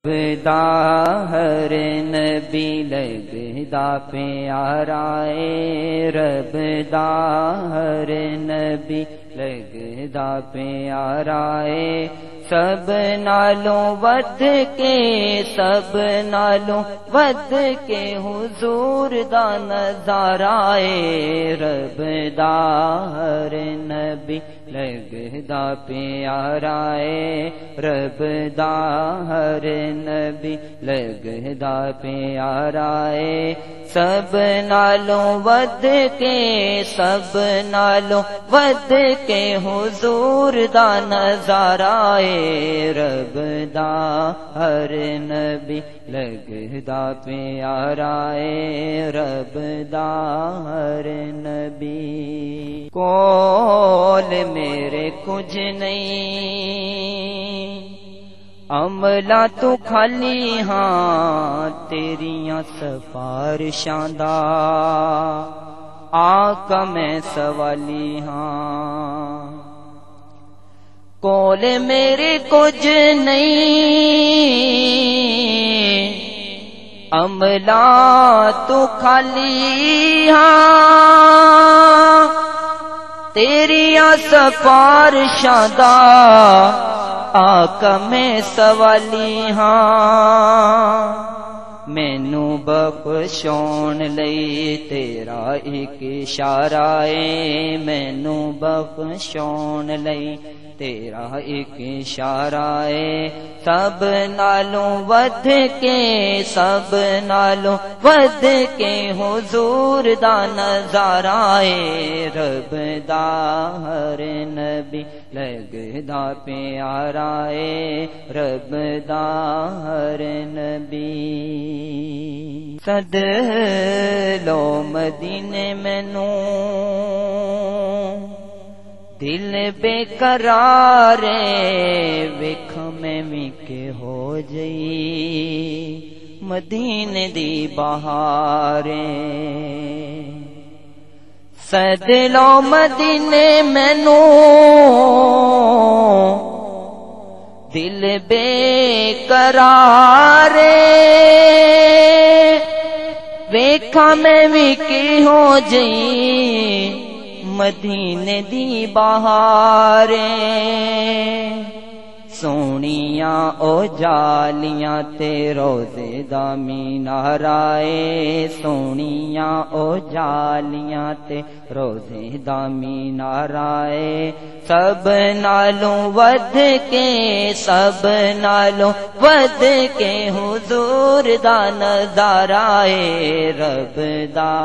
لگدا ہر نبی لگدا پیارا اے رب دا ہر نبی لگدا پیارا اے سب نالوں ود کے سب نالوں ود کے حضور دا نظارہ اے رب دا ہر نبی لگدا پیارا اے رب دا ہر نبی لگدا پیارا اے سب نالوں ود کے سب نالوں ود کے حضور دا نظارہ اے رب دا ہر نبی لگدا پیارا اے رب دا ہر نبی کول میرے کچھ نہیں عملہ تو خالی ہاں تیریاں سفارشاں دا آقا میں سوالی ہاں کول میرے کچھ نہیں عملہ تو خالی ہاں تیریاں سفارشاں دا آقا میں سوالی ہاں مینو بخشون لئی تیرا ایک اشارہ اے مینو بخشون لئی تیرا ایک اشارہ اے سب نالوں ود کے سب نالوں ود کے حضور دا نظارہ اے رب دا ہر نبی لگدا پیارا اے رب دا ہر نبی صد لو مدینے مینوں دل بے قرار ویکھ میں کے ہو جئی مدینے دی بہار صد لو مدینے مینوں دل بے قرار ویکھاں میں کی ہو جئی مدینے دی بہار سونیاں او جالیاں تے روزے دا مینارہ اے سونیاں او جالیاں تے روزے دا مینارہ اے سب نالوں ود کے سب نالوں ود کے حضور دا نظارہ اے رب دا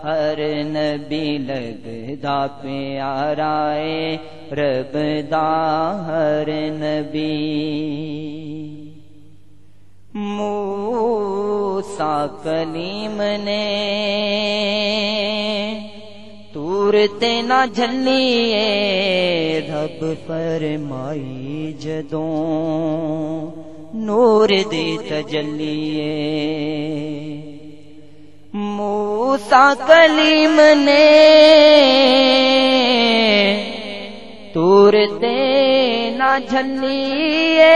ہر نبی لگدا پیارا اے رب دا ہر نبی موسیٰ کلیم نے تور تے نہ جھلیے رب فرمائی جدوں نور دی تجلیے موسیٰ کلیم نے تور تے نہ جھلیے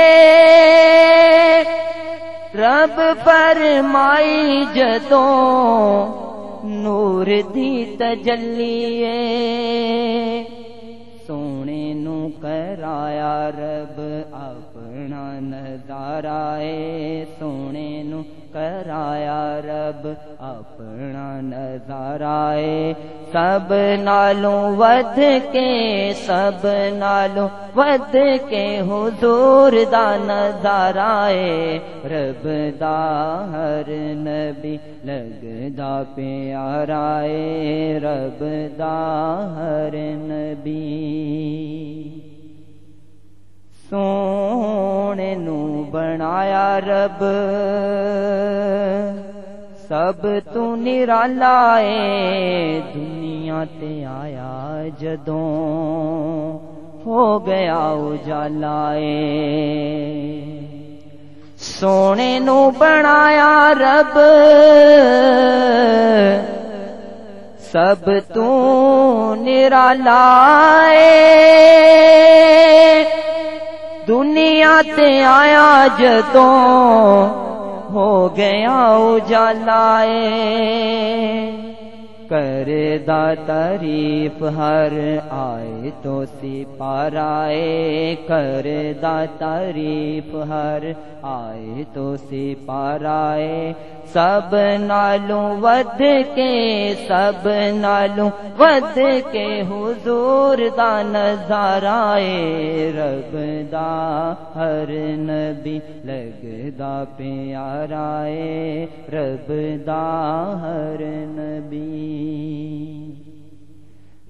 رب فرمائی جدوں نور دی تجلیے سونے نو کرایا رب اپنا نظارہ اے سونے نو کرایا رب اپنا نظارہ اے سب نالوں ود کے سب نالوں ود کے حضور دا نظارہ اے رب دا ہر نبی لگدا پیارا اے رب دا ہر نبی سونے نو بنایا رب سب تو نرالا اے دنیا تے آیا جدوں ہو گیا اجالا اے سونے نو بنایا رب سب تو نرالا اے دنیا تے آیا جدوں ہو گیا اجالا کردا تعریف ہر آئے تو سپارائے کردا تعریف ہر آئے تو سپارائے سب نالوں ود کے سب نالوں ود کے حضور دا نظارہ رب دا ہر نبی لگدا پیارا رب دا ہر نبی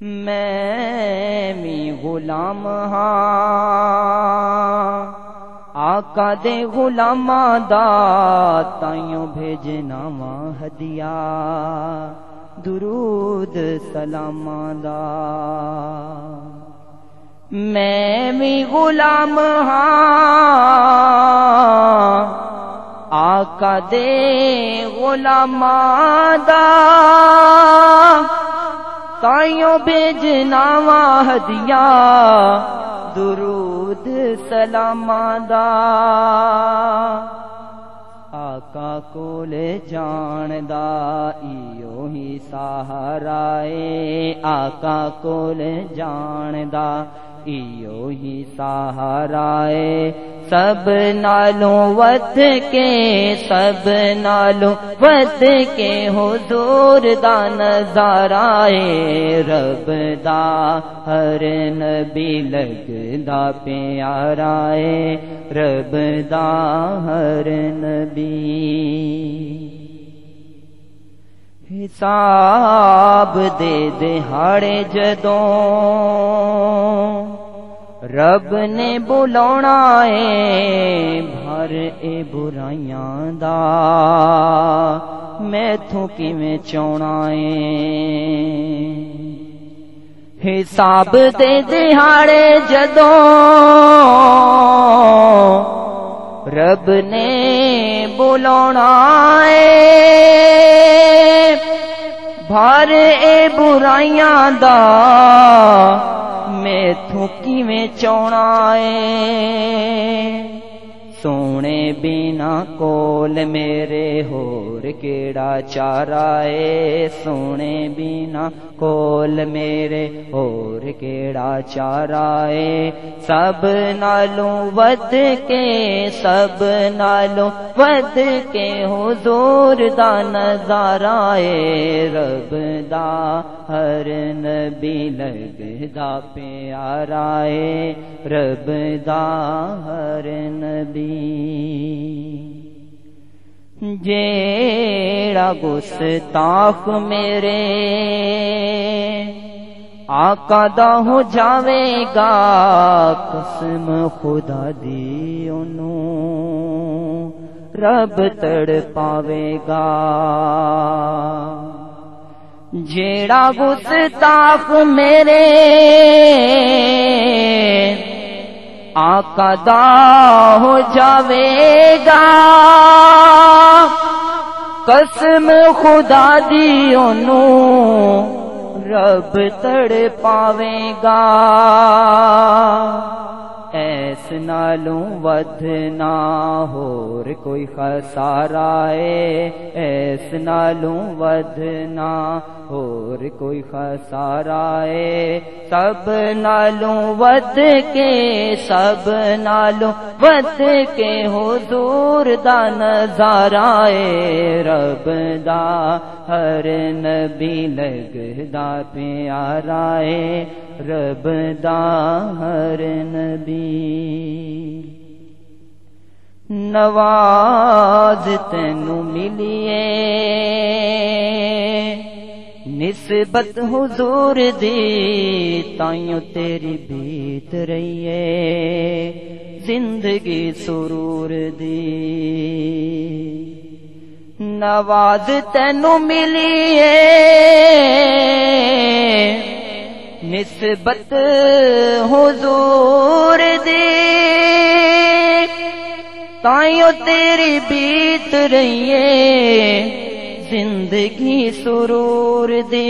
میں بھی غلام ہاں آقا دے غلاماں دا تائیوں بھیجنا وا ہدیہ درود سلاماں دا میں بھی غلام ہاں آقا دے غلاماں دا تائیوں بھیجنا وا ہدیہ درود سلاماں دا آقا کول جان دا ایو ہی سہارا آقا کول جان دا ایو ہی سہارا سب نالوں ود کے سب نالوں ود کے حضور دا نظارہ رب دا ہر نبی لگدا پیارا رب دا ہر نبی حساب دے دہاڑے جدوں رب نے بلاونا بھر اے برائیاں دا میتھوں کیویں چونا حساب دے دہاڑے جدوں رب نے بلاونا بھر اے برائیاں دا میتھوں کیویں چونا سونے بنا کول میرے ہور کیڑا چارہ سونے بنا کول میرے ہور کیڑا چارہ سب نالوں ود کے سب نالوں ود کے حضور دا نظارہ رب دا ہر نبی لگدا پیارا رب دا ہر نبی جیڑا گستاخ میرے آقا دا ہو جاوے گا قسم خدا دی انہوں رب تڑ پاوے گا جیڑا گستاخ میرے آقا دا ہو جاوے گا قسم خدا دی انہوں رب تڑ پاوے گا ایس نالوں ود نہ ہور کوئی خسارہ ایس نالوں ود نہ ہور کوئی خسارہ سب نالوں ود کے سب نالوں ود کے حضور دا نظارہ رب دا ہر نبی لگدا پیارا رب دا ہر نبی نواز تینوں ملیے نسبت حضور دی تائیوں تیری بیت رہیے زندگی سرور دی نواز تینوں ملیے نسبت حضور دی تائیوں تیری بیت رہیے زندگی سرور دی